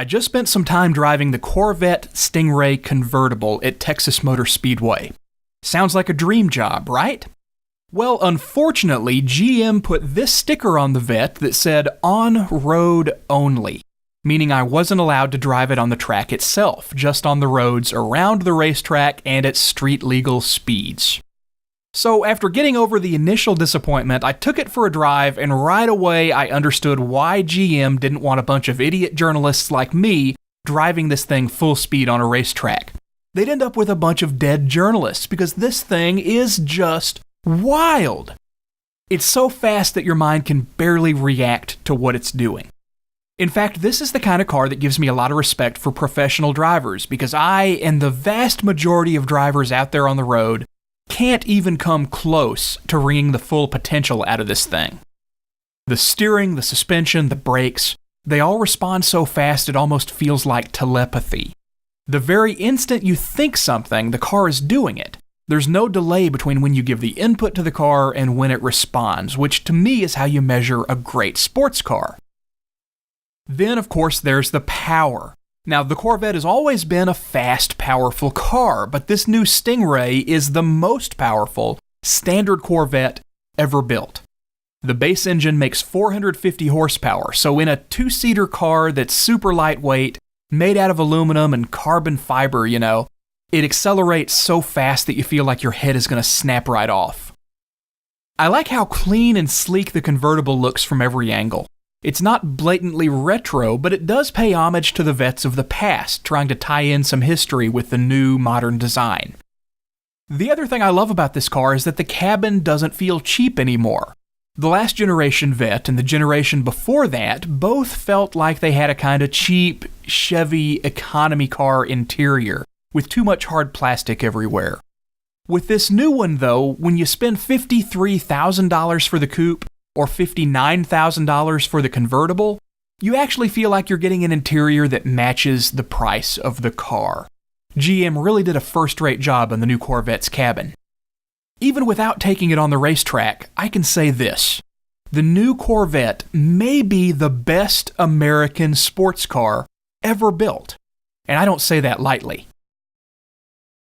I just spent some time driving the Corvette Stingray Convertible at Texas Motor Speedway. Sounds like a dream job, right? Well, unfortunately, GM put this sticker on the Vette that said on-road only, meaning I wasn't allowed to drive it on the track itself, just on the roads around the racetrack and at street-legal speeds. So after getting over the initial disappointment, I took it for a drive, and right away I understood why GM didn't want a bunch of idiot journalists like me driving this thing full speed on a racetrack. They'd end up with a bunch of dead journalists, because this thing is just wild. It's so fast that your mind can barely react to what it's doing. In fact, this is the kind of car that gives me a lot of respect for professional drivers, because I and the vast majority of drivers out there on the road can't even come close to wringing the full potential out of this thing. The steering, the suspension, the brakes, they all respond so fast it almost feels like telepathy. The very instant you think something, the car is doing it. There's no delay between when you give the input to the car and when it responds, which to me is how you measure a great sports car. Then, of course, there's the power. Now, the Corvette has always been a fast, powerful car, but this new Stingray is the most powerful standard Corvette ever built. The base engine makes 450 horsepower, so in a two-seater car that's super lightweight, made out of aluminum and carbon fiber, it accelerates so fast that you feel like your head is going to snap right off. I like how clean and sleek the convertible looks from every angle. It's not blatantly retro, but it does pay homage to the Vettes of the past, trying to tie in some history with the new modern design. The other thing I love about this car is that the cabin doesn't feel cheap anymore. The last generation Vette and the generation before that both felt like they had a kind of cheap Chevy economy car interior, with too much hard plastic everywhere. With this new one, though, when you spend $53,000 for the coupe, or $59,000 for the convertible, you actually feel like you're getting an interior that matches the price of the car. GM really did a first-rate job on the new Corvette's cabin. Even without taking it on the racetrack, I can say this. The new Corvette may be the best American sports car ever built. And I don't say that lightly.